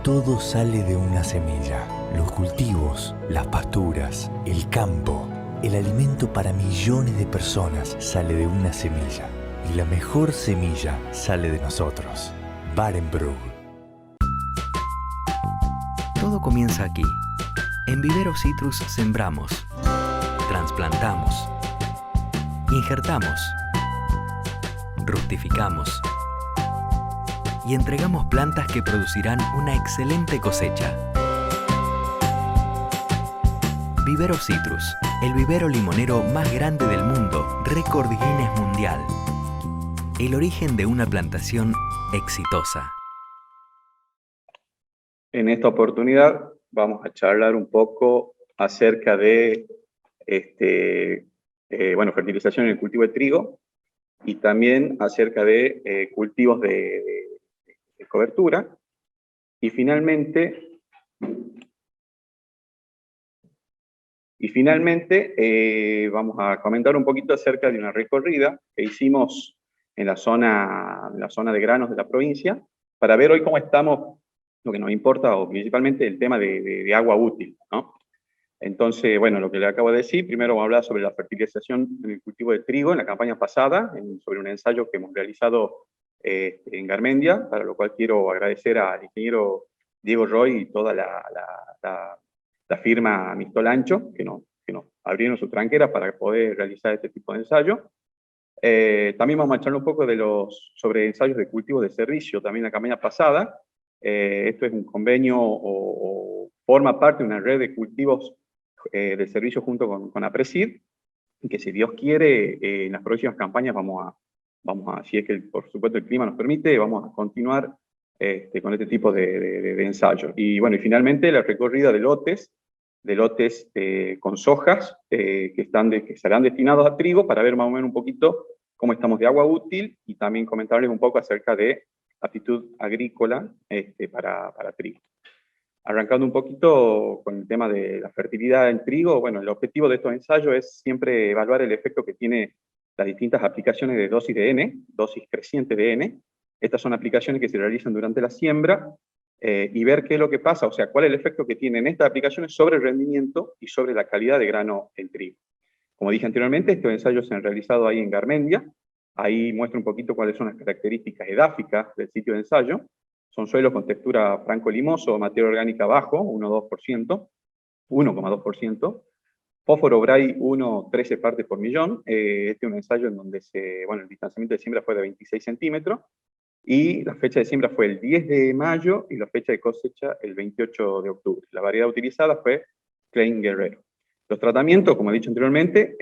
Todo sale de una semilla. Los cultivos, las pasturas, el campo, el alimento para millones de personas sale de una semilla. Y la mejor semilla sale de nosotros. Barenbrug. Todo comienza aquí. En Vivero Citrus sembramos, trasplantamos, injertamos, rustificamos y entregamos plantas que producirán una excelente cosecha. Vivero Citrus, el vivero limonero más grande del mundo, récord Guinness Mundial. El origen de una plantación exitosa. En esta oportunidad vamos a charlar un poco acerca de fertilización en el cultivo de trigo y también acerca de cultivos de cobertura. Y finalmente vamos a comentar un poquito acerca de una recorrida que hicimos en la zona de granos de la provincia, para ver hoy cómo estamos, lo que nos importa, o principalmente el tema de agua útil, ¿no? Entonces, bueno, lo que le acabo de decir, primero vamos a hablar sobre la fertilización en el cultivo de trigo en la campaña pasada, sobre un ensayo que hemos realizado en Garmendia, para lo cual quiero agradecer al ingeniero Diego Roy y toda la firma Mistol Ancho, que nos abrieron su tranquera para poder realizar este tipo de ensayo. También vamos a charlar un poco sobre ensayos de cultivo de servicio, también en la campaña pasada. Esto es un convenio o forma parte de una red de cultivos de servicio junto con APRESID, y que si Dios quiere, en las próximas campañas vamos a, si es que por supuesto el clima nos permite, vamos a continuar con este tipo de ensayos. Y bueno, y finalmente la recorrida de lotes con sojas que serán destinados a trigo, para ver más o menos un poquito cómo estamos de agua útil, y también comentarles un poco acerca de aptitud agrícola para trigo. Arrancando un poquito con el tema de la fertilidad en trigo, bueno, el objetivo de estos ensayos es siempre evaluar el efecto que tiene las distintas aplicaciones de dosis de N, dosis creciente de N. Estas son aplicaciones que se realizan durante la siembra, y ver qué es lo que pasa, o sea, cuál es el efecto que tienen estas aplicaciones sobre el rendimiento y sobre la calidad de grano en trigo. Como dije anteriormente, estos ensayos se han realizado ahí en Garmendia. Ahí muestro un poquito cuáles son las características edáficas del sitio de ensayo. Son suelos con textura franco-limoso, materia orgánica bajo, 1,2%, fósforo bray 1,13 partes por millón. Este es un ensayo en donde el distanciamiento de siembra fue de 26 centímetros, y la fecha de siembra fue el 10 de mayo y la fecha de cosecha el 28 de octubre. La variedad utilizada fue Klein Guerrero. Los tratamientos, como he dicho anteriormente,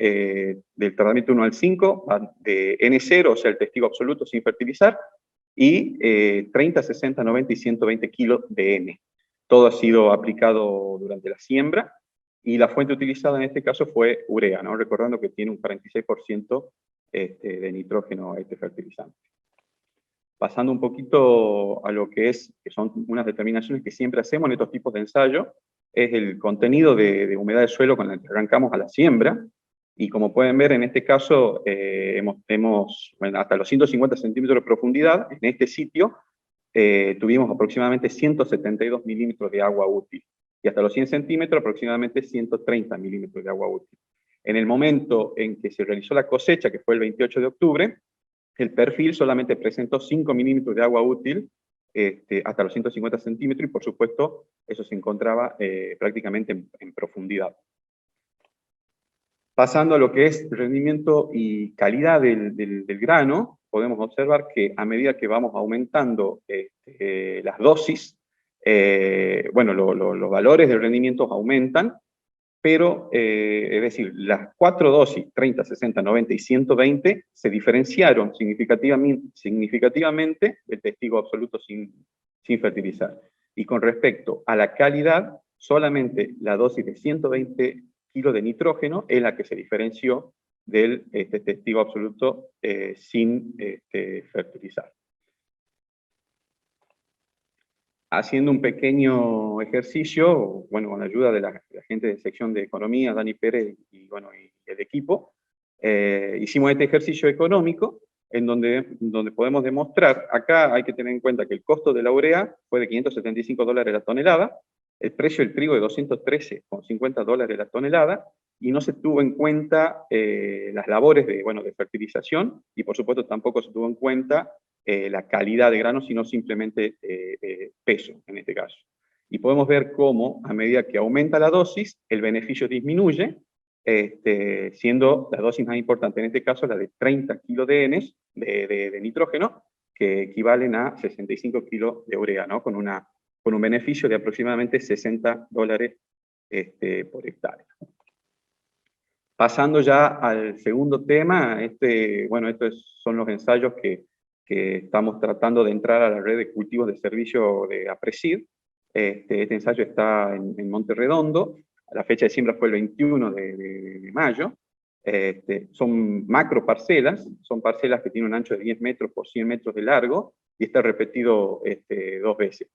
del tratamiento 1 al 5, de N0, o sea, el testigo absoluto sin fertilizar, y 30, 60, 90 y 120 kilos de N. Todo ha sido aplicado durante la siembra, y la fuente utilizada en este caso fue urea, ¿no? Recordando que tiene un 46% de nitrógeno este fertilizante. Pasando un poquito a lo que son unas determinaciones que siempre hacemos en estos tipos de ensayo, es el contenido de humedad de suelo con el que arrancamos a la siembra. Y como pueden ver, en este caso, hasta los 150 centímetros de profundidad, en este sitio, tuvimos aproximadamente 172 milímetros de agua útil. Y hasta los 100 centímetros, aproximadamente 130 milímetros de agua útil. En el momento en que se realizó la cosecha, que fue el 28 de octubre, el perfil solamente presentó 5 milímetros de agua útil hasta los 150 centímetros, y por supuesto eso se encontraba prácticamente en profundidad. Pasando a lo que es rendimiento y calidad del grano, podemos observar que a medida que vamos aumentando las dosis, los valores de rendimiento aumentan, pero, es decir, las 4 dosis, 30, 60, 90 y 120, se diferenciaron significativamente del testigo absoluto sin fertilizar. Y con respecto a la calidad, solamente la dosis de 120 kilos de nitrógeno es la que se diferenció del testigo absoluto sin fertilizar. Haciendo un pequeño ejercicio, bueno, con la ayuda de la gente de sección de economía, Dani Pérez y el equipo, hicimos este ejercicio económico en donde podemos demostrar, acá hay que tener en cuenta que el costo de la urea fue de $575 la tonelada, el precio del trigo de $213,50 la tonelada, y no se tuvo en cuenta las labores de fertilización, y por supuesto tampoco se tuvo en cuenta la calidad de grano, sino simplemente peso, en este caso. Y podemos ver cómo, a medida que aumenta la dosis, el beneficio disminuye, siendo la dosis más importante, en este caso la de 30 kDN de nitrógeno, que equivalen a 65 kilos de urea, ¿no? Con un beneficio de aproximadamente $60 por hectárea. Pasando ya al segundo tema, estos son los ensayos que estamos tratando de entrar a la red de cultivos de servicio de APRESID. Este ensayo está en Monte Redondo, la fecha de siembra fue el 21 de mayo. Son macro parcelas, son parcelas que tienen un ancho de 10 metros por 100 metros de largo, y está repetido 2 veces.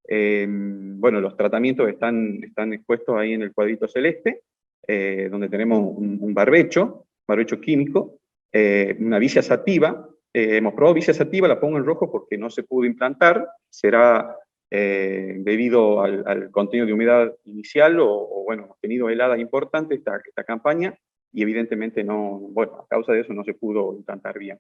Los tratamientos están expuestos ahí en el cuadrito celeste, donde tenemos un barbecho químico, una vicia sativa. Hemos probado vicia sativa, la pongo en rojo porque no se pudo implantar, será debido al contenido de humedad inicial hemos tenido heladas importantes esta campaña, y evidentemente a causa de eso no se pudo implantar bien.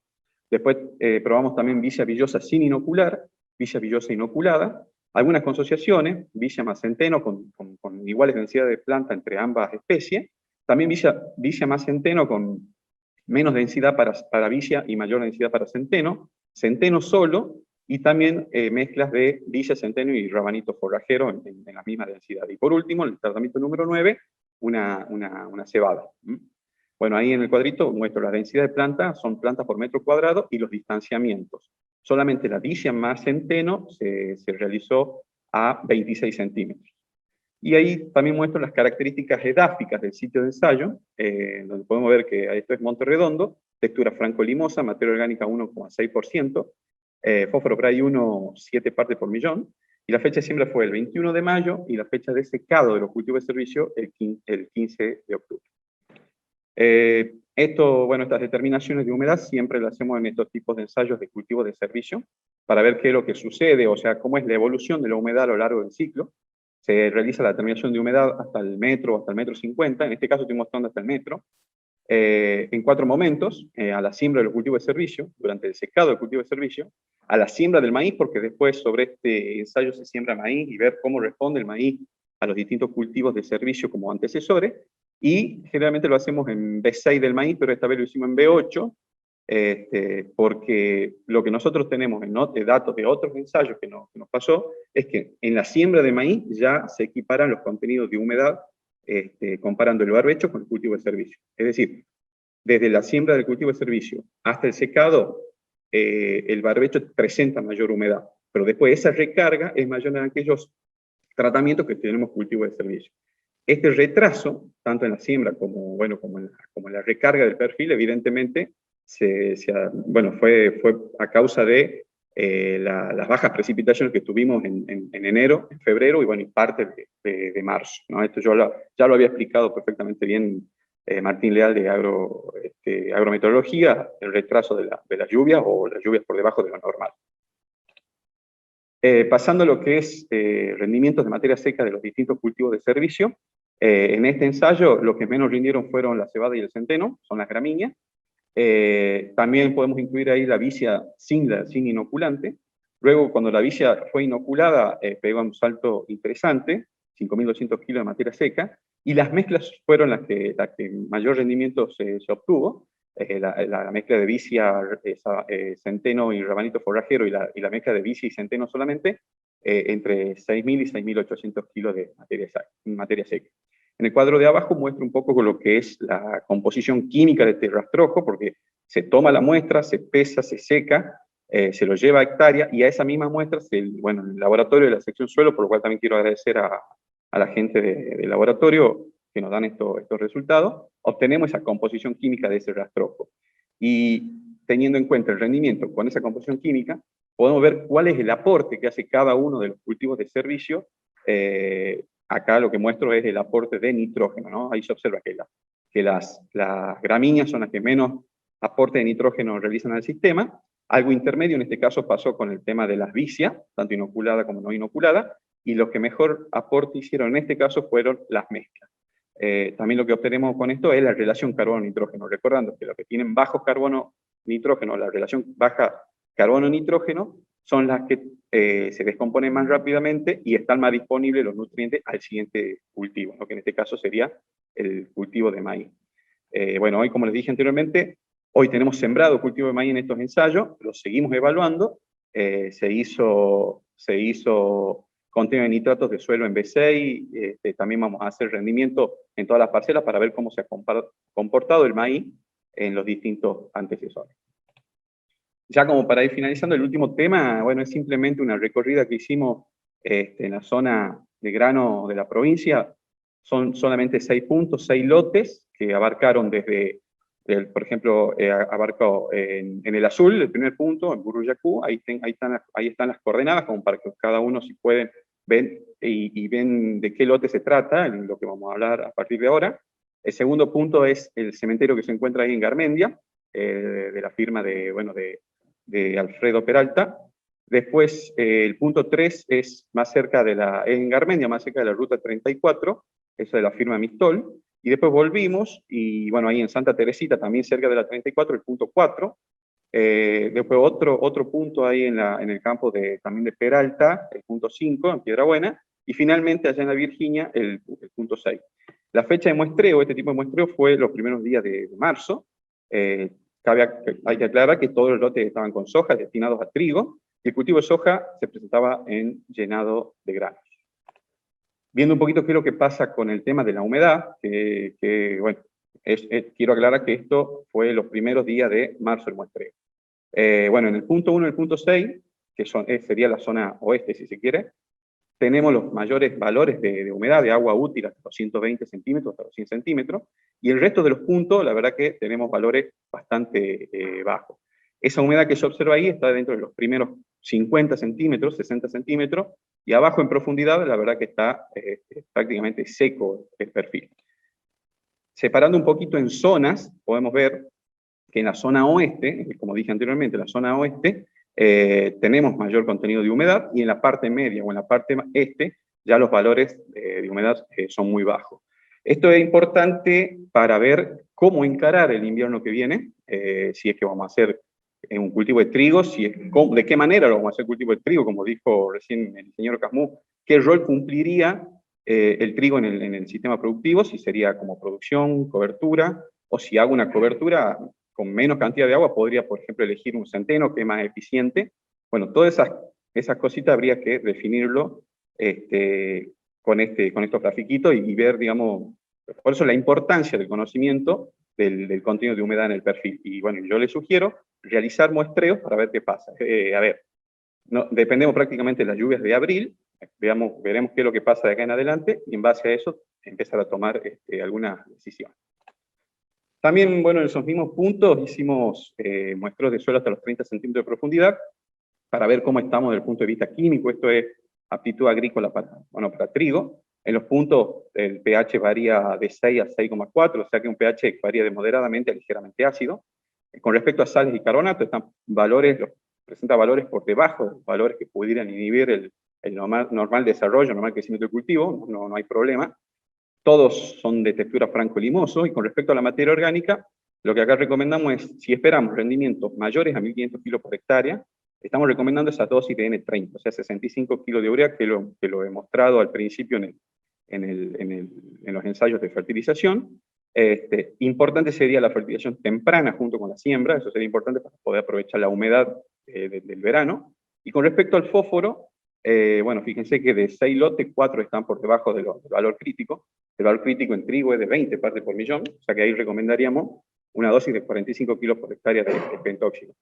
Después probamos también vicia villosa sin inocular, vicia villosa inoculada, algunas consociaciones, vicia más centeno con iguales densidades de planta entre ambas especies, también vicia más centeno con menos densidad para vicia y mayor densidad para centeno, centeno solo, y también mezclas de vicia, centeno y rabanito forrajero en la misma densidad. Y por último, el tratamiento número 9, una cebada. Bueno, ahí en el cuadrito muestro la densidad de planta, son plantas por metro cuadrado, y los distanciamientos. Solamente la vicia más centeno se realizó a 26 centímetros. Y ahí también muestro las características edáficas del sitio de ensayo, donde podemos ver que esto es Monte Redondo, textura franco-limosa, materia orgánica 1,6%, fósforo PRAI 1, 7 partes por millón, y la fecha de siembra fue el 21 de mayo, y la fecha de secado de los cultivos de servicio el 15 de octubre. Estas determinaciones de humedad siempre las hacemos en estos tipos de ensayos de cultivos de servicio, para ver qué es lo que sucede, o sea, cómo es la evolución de la humedad a lo largo del ciclo. Se realiza la determinación de humedad hasta el metro 50, en este caso estoy mostrando hasta el metro, en 4 momentos: a la siembra del cultivo de servicio, durante el secado del cultivo de servicio, a la siembra del maíz, porque después sobre este ensayo se siembra maíz, y ver cómo responde el maíz a los distintos cultivos de servicio como antecesores, y generalmente lo hacemos en B6 del maíz, pero esta vez lo hicimos en B8, porque lo que nosotros tenemos en datos de otros ensayos que nos pasó, es que en la siembra de maíz ya se equiparan los contenidos de humedad, comparando el barbecho con el cultivo de servicio. Es decir, desde la siembra del cultivo de servicio hasta el secado, el barbecho presenta mayor humedad, pero después esa recarga es mayor en aquellos tratamientos que tenemos cultivo de servicio. Este retraso, tanto en la siembra como en la recarga del perfil, evidentemente fue a causa de las bajas precipitaciones que tuvimos en enero, en febrero y parte de marzo, ¿no? Esto ya lo había explicado perfectamente bien Martín Leal de Agrometeorología, el retraso de las lluvias, o las lluvias por debajo de lo normal. Pasando a lo que es rendimientos de materia seca de los distintos cultivos de servicio, en este ensayo los que menos rindieron fueron la cebada y el centeno, son las gramíneas. También podemos incluir ahí la vicia sin inoculante. Luego, cuando la vicia fue inoculada, pegó un salto interesante, 5.200 kilos de materia seca, y las mezclas fueron las que mayor rendimiento se obtuvo. La mezcla de vicia, centeno y rabanito forrajero, y la mezcla de vicia y centeno solamente, entre 6.000 y 6.800 kilos de materia seca. En el cuadro de abajo muestro un poco con lo que es la composición química de este rastrojo, porque se toma la muestra, se pesa, se seca, se lo lleva a hectárea, y a esa misma muestra, el laboratorio de la sección suelo, por lo cual también quiero agradecer a la gente del laboratorio que nos dan estos resultados, obtenemos esa composición química de ese rastrojo. Y teniendo en cuenta el rendimiento con esa composición química, podemos ver cuál es el aporte que hace cada uno de los cultivos de servicio. Acá lo que muestro es el aporte de nitrógeno, ¿no? Ahí se observa que las gramíneas son las que menos aporte de nitrógeno realizan al sistema. Algo intermedio en este caso pasó con el tema de las vicias, tanto inoculada como no inoculada, y los que mejor aporte hicieron en este caso fueron las mezclas. También lo que obtenemos con esto es la relación carbono-nitrógeno, recordando que los que tienen bajo carbono-nitrógeno, la relación baja carbono-nitrógeno, son las que se descomponen más rápidamente y están más disponibles los nutrientes al siguiente cultivo, ¿no? Que en este caso sería el cultivo de maíz. Bueno, hoy, como les dije anteriormente, hoy tenemos sembrado cultivo de maíz en estos ensayos, lo seguimos evaluando, se hizo contenido de nitratos de suelo en B6, también vamos a hacer rendimiento en todas las parcelas para ver cómo se ha comportado el maíz en los distintos antecesores. Ya como para ir finalizando, el último tema, bueno, es simplemente una recorrida que hicimos en la zona de grano de la provincia. Son solamente 6 puntos, 6 lotes, que abarcaron desde, por ejemplo, abarcó en el azul, el primer punto, en Buruyacú, ahí están las coordenadas, como para que cada uno, si pueden, ven y ven de qué lote se trata, en lo que vamos a hablar a partir de ahora. El segundo punto es el cementerio que se encuentra ahí en Garmendia, de la firma de Alfredo Peralta. Después, el punto 3 es más cerca en Garmendia, más cerca de la ruta 34, esa de la firma Mistol. Y después volvimos, y bueno, ahí en Santa Teresita, también cerca de la 34, el punto 4. Después otro punto ahí en el campo también de Peralta, el punto 5, en Piedrabuena. Y finalmente, allá en la Virginia, el punto 6. La fecha de muestreo, este tipo de muestreo, fue los primeros días de marzo. Hay que aclarar que todos los lotes estaban con soja, destinados a trigo, y el cultivo de soja se presentaba en llenado de granos. Viendo un poquito qué es lo que pasa con el tema de la humedad, bueno, quiero aclarar que esto fue los primeros días de marzo el muestreo. Bueno, en el punto 1 y el punto 6, que sería la zona oeste si se quiere, tenemos los mayores valores de humedad, de agua útil, hasta los 120 centímetros, hasta los 100 centímetros, y el resto de los puntos, la verdad que tenemos valores bastante bajos. Esa humedad que se observa ahí está dentro de los primeros 50 centímetros, 60 centímetros, y abajo en profundidad, la verdad que está prácticamente seco el perfil. Separando un poquito en zonas, podemos ver que en la zona oeste, como dije anteriormente, la zona oeste, tenemos mayor contenido de humedad, y en la parte media o en la parte este, ya los valores de humedad son muy bajos. Esto es importante para ver cómo encarar el invierno que viene, si es que vamos a hacer un cultivo de trigo, de qué manera lo vamos a hacer cultivo de trigo, como dijo recién el ingeniero Casmú, qué rol cumpliría el trigo en el sistema productivo, si sería como producción, cobertura, o si hago una cobertura con menos cantidad de agua, podría, por ejemplo, elegir un centeno que es más eficiente. Bueno, todas esas cositas habría que definirlo con estos grafiquitos y ver, digamos, por eso la importancia del conocimiento del contenido de humedad en el perfil. Y bueno, yo les sugiero realizar muestreos para ver qué pasa. A ver, dependemos prácticamente de las lluvias de abril, veremos qué es lo que pasa de acá en adelante, y en base a eso empezar a tomar alguna decisión. También, bueno, en esos mismos puntos hicimos muestreos de suelo hasta los 30 centímetros de profundidad para ver cómo estamos desde el punto de vista químico. Esto es aptitud agrícola para trigo. En los puntos el pH varía de 6 a 6,4, o sea que un pH varía de moderadamente a ligeramente ácido. Con respecto a sales y carbonatos, presenta valores por debajo de los valores que pudieran inhibir el normal desarrollo, normal crecimiento del cultivo, no hay problema. Todos son de textura franco-limoso, y con respecto a la materia orgánica, lo que acá recomendamos es, si esperamos rendimientos mayores a 1.500 kilos por hectárea, estamos recomendando esa dosis de N30, o sea, 65 kilos de urea, que lo he mostrado al principio en los ensayos de fertilización. Importante sería la fertilización temprana junto con la siembra, eso sería importante para poder aprovechar la humedad del verano. Y con respecto al fósforo, bueno, fíjense que de 6 lotes, 4 están por debajo del valor crítico. El valor crítico en trigo es de 20 partes por millón, o sea que ahí recomendaríamos una dosis de 45 kilos por hectárea de pentóxido.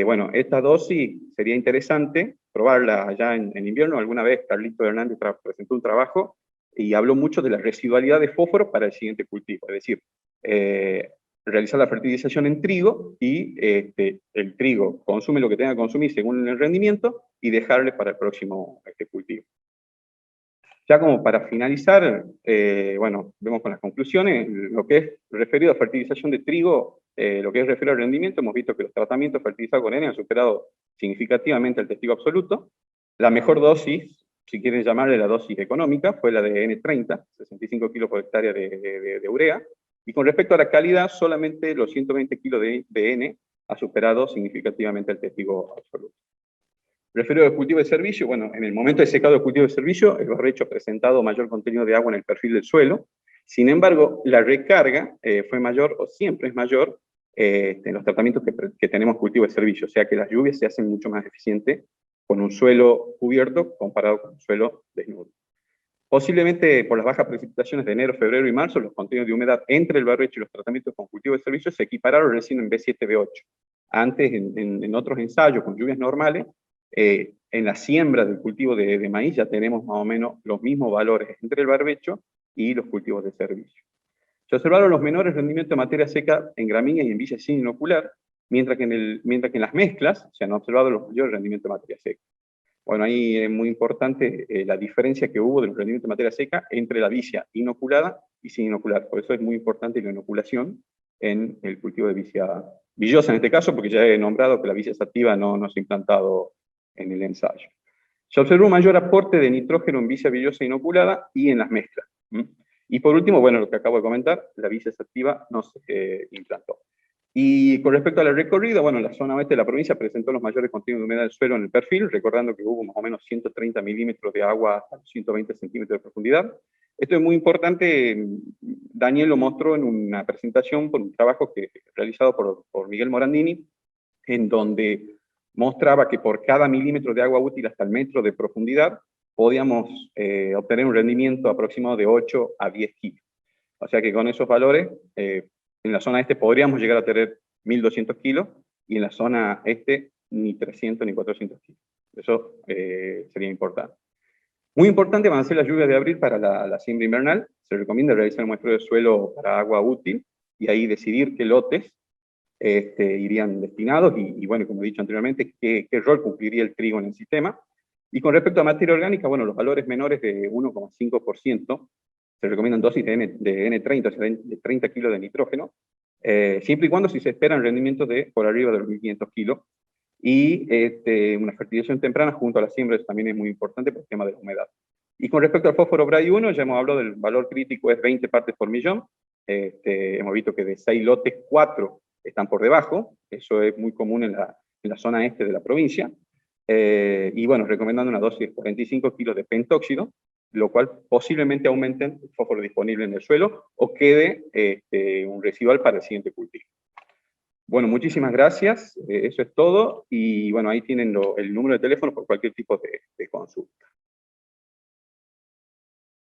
Bueno, esta dosis sería interesante probarla allá en invierno. Alguna vez Carlito Hernández presentó un trabajo y habló mucho de la residualidad de fósforo para el siguiente cultivo, es decir, realizar la fertilización en trigo y el trigo consume lo que tenga que consumir según el rendimiento y dejarle para el próximo cultivo. Ya como para finalizar, bueno, vemos con las conclusiones, lo que es referido a fertilización de trigo, lo que es referido al rendimiento, hemos visto que los tratamientos fertilizados con N han superado significativamente el testigo absoluto. La mejor dosis, si quieren llamarle la dosis económica, fue la de N30, 65 kilos por hectárea de urea, y con respecto a la calidad, solamente los 120 kilos de N ha superado significativamente el testigo absoluto. Referido al cultivo de servicio, bueno, en el momento de secado del cultivo de servicio, el barbecho ha presentado mayor contenido de agua en el perfil del suelo. Sin embargo, la recarga fue mayor, o siempre es mayor, en los tratamientos que tenemos cultivo de servicio. O sea que las lluvias se hacen mucho más eficientes con un suelo cubierto comparado con un suelo desnudo. Posiblemente por las bajas precipitaciones de enero, febrero y marzo, los contenidos de humedad entre el barbecho y los tratamientos con cultivo de servicio se equipararon recién en B7, B8. Antes, en otros ensayos con lluvias normales, en la siembra del cultivo de maíz ya tenemos más o menos los mismos valores entre el barbecho y los cultivos de servicio. Se observaron los menores rendimientos de materia seca en gramíneas y en villa sin inocular, mientras que en las mezclas se han observado los mayores rendimientos de materia seca. Bueno, ahí es muy importante la diferencia que hubo de los rendimientos de materia seca entre la vicia inoculada y sin inocular. Por eso es muy importante la inoculación en el cultivo de vicia villosa en este caso, porque ya he nombrado que la vicia sativa no se ha implantado en el ensayo. Se observó un mayor aporte de nitrógeno en vicia villosa inoculada y en las mezclas. Y por último, bueno, lo que acabo de comentar, la vicia sativa no se implantó. Y con respecto a la recorrida, bueno, la zona oeste de la provincia presentó los mayores contenidos de humedad del suelo en el perfil, recordando que hubo más o menos 130 milímetros de agua hasta 120 centímetros de profundidad. Esto es muy importante, Daniel lo mostró en una presentación por un trabajo realizado por Miguel Morandini, en donde mostraba que por cada milímetro de agua útil hasta el metro de profundidad, podíamos obtener un rendimiento aproximado de 8 a 10 kilos. O sea que con esos valores, en la zona este podríamos llegar a tener 1.200 kilos, y en la zona este ni 300 ni 400 kilos. Eso sería importante. Muy importante van a ser las lluvias de abril para la siembra invernal. Se recomienda realizar un muestreo de suelo para agua útil, y ahí decidir qué lotes irían destinados, y bueno, como he dicho anteriormente, qué rol cumpliría el trigo en el sistema. Y con respecto a materia orgánica, bueno, los valores menores de 1,5%, se recomiendan dosis de N30, o sea, de 30 kilos de nitrógeno, siempre y cuando si se esperan rendimientos de por arriba de los 1.500 kilos, y una fertilización temprana junto a la siembra también es muy importante por el tema de la humedad. Y con respecto al fósforo Bray 1, ya hemos hablado del valor crítico, es 20 partes por millón. Hemos visto que de 6 lotes, 4 están por debajo, eso es muy común en la zona este de la provincia, y bueno, recomendando una dosis de 45 kilos de pentóxido, lo cual posiblemente aumenten el fósforo disponible en el suelo, o quede un residual para el siguiente cultivo. Bueno, muchísimas gracias, eso es todo, y bueno, ahí tienen el número de teléfono por cualquier tipo de consulta.